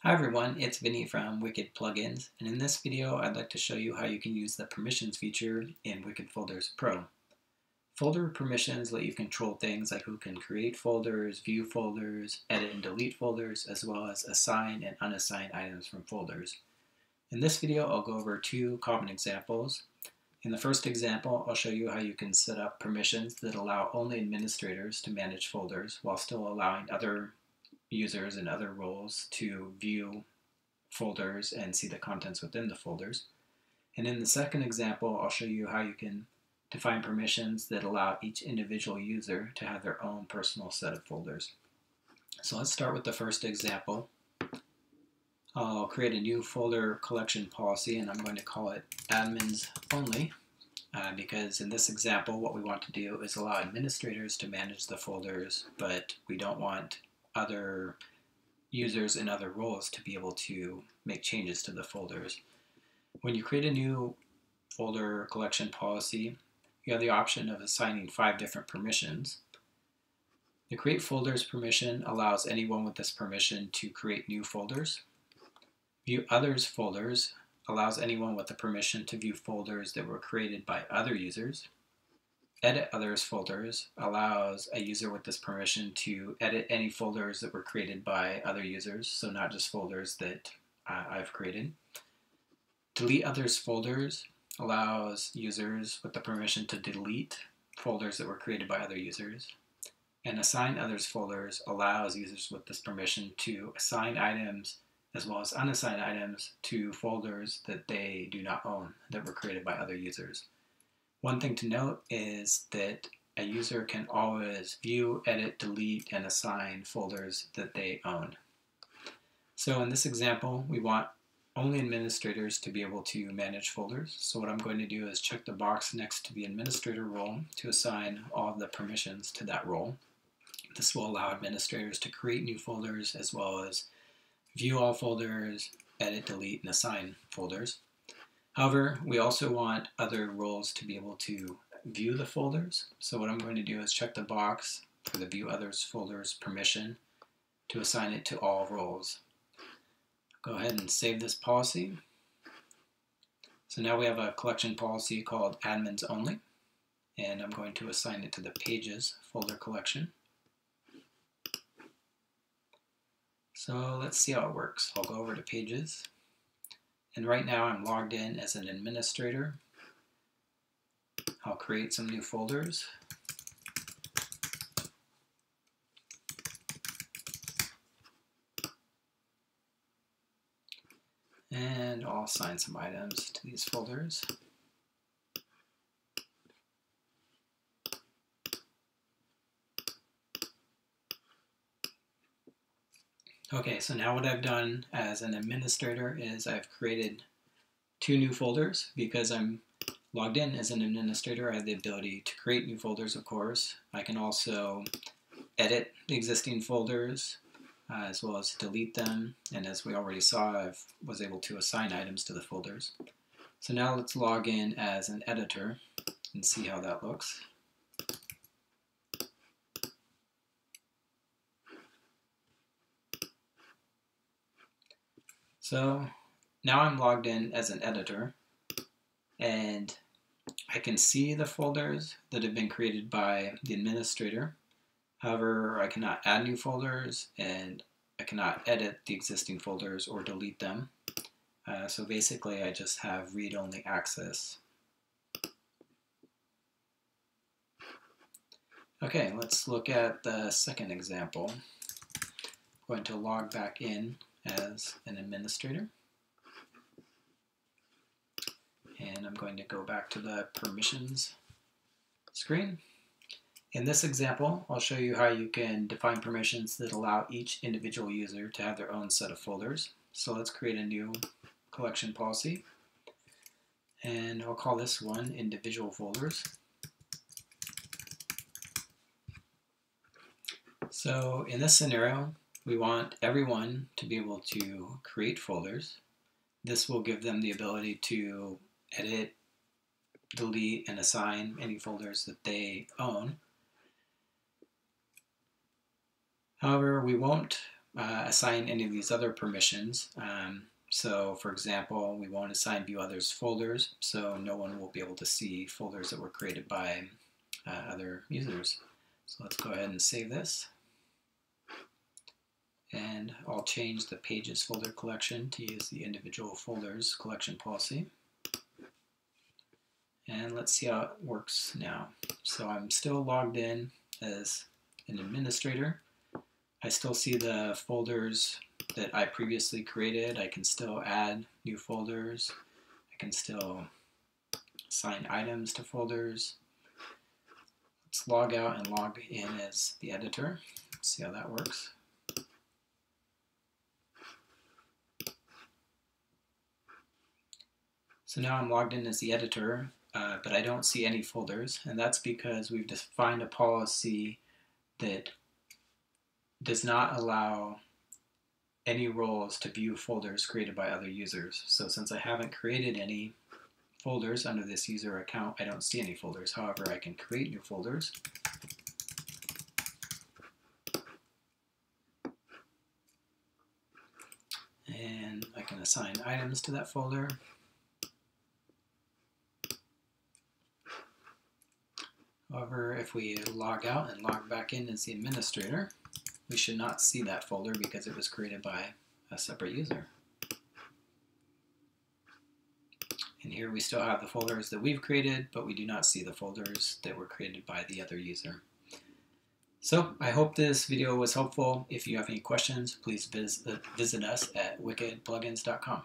Hi everyone, it's Vinny from Wicked Plugins, and in this video I'd like to show you how you can use the permissions feature in Wicked Folders Pro. Folder permissions let you control things like who can create folders, view folders, edit and delete folders, as well as assign and unassign items from folders. In this video I'll go over two common examples. In the first example, I'll show you how you can set up permissions that allow only administrators to manage folders while still allowing other users and other roles to view folders and see the contents within the folders. And in the second example, I'll show you how you can define permissions that allow each individual user to have their own personal set of folders. So let's start with the first example. I'll create a new folder collection policy, and I'm going to call it admins only, because in this example what we want to do is allow administrators to manage the folders, but we don't want other users in other roles to be able to make changes to the folders. When you create a new folder collection policy, you have the option of assigning 5 different permissions. The create folders permission allows anyone with this permission to create new folders. View others folders allows anyone with the permission to view folders that were created by other users. Edit others folders allows a user with this permission to edit any folders that were created by other users, so not just folders that I've created. Delete others folders allows users with the permission to delete folders that were created by other users. And assign others folders allows users with this permission to assign items as well as unassign items to folders that they do not own that were created by other users. One thing to note is that a user can always view, edit, delete, and assign folders that they own. So in this example, we want only administrators to be able to manage folders. So what I'm going to do is check the box next to the administrator role to assign all of the permissions to that role. This will allow administrators to create new folders as well as view all folders, edit, delete, and assign folders. However, we also want other roles to be able to view the folders. So what I'm going to do is check the box for the view others folders permission to assign it to all roles. Go ahead and save this policy. So now we have a collection policy called admins only, and I'm going to assign it to the pages folder collection. So let's see how it works. I'll go over to pages. And right now I'm logged in as an administrator. I'll create some new folders. And I'll assign some items to these folders. Okay, so now what I've done as an administrator is I've created 2 new folders. Because I'm logged in as an administrator, I have the ability to create new folders, of course. I can also edit the existing folders as well as delete them. And as we already saw, I was able to assign items to the folders. So now let's log in as an editor and see how that looks. So now I'm logged in as an editor, and I can see the folders that have been created by the administrator. However, I cannot add new folders, and I cannot edit the existing folders or delete them. So basically I just have read-only access. Okay, let's look at the second example. I'm going to log back in as an administrator. And I'm going to go back to the permissions screen. In this example, I'll show you how you can define permissions that allow each individual user to have their own set of folders. So let's create a new collection policy. And I'll call this one individual folders. So in this scenario, we want everyone to be able to create folders. This will give them the ability to edit, delete, and assign any folders that they own. However, we won't assign any of these other permissions. So for example, we won't assign view others folders, so no one will be able to see folders that were created by other users. So let's go ahead and save this. And I'll change the pages folder collection to use the individual folders collection policy. And let's see how it works now. So I'm still logged in as an administrator. I still see the folders that I previously created. I can still add new folders. I can still assign items to folders. Let's log out and log in as the editor. Let's see how that works. So now I'm logged in as the editor, but I don't see any folders, and that's because we've defined a policy that does not allow any roles to view folders created by other users. So since I haven't created any folders under this user account, I don't see any folders. However, I can create new folders. And I can assign items to that folder. However, if we log out and log back in as the administrator, we should not see that folder because it was created by a separate user. And here we still have the folders that we've created, but we do not see the folders that were created by the other user. So I hope this video was helpful. If you have any questions, please visit us at wickedplugins.com.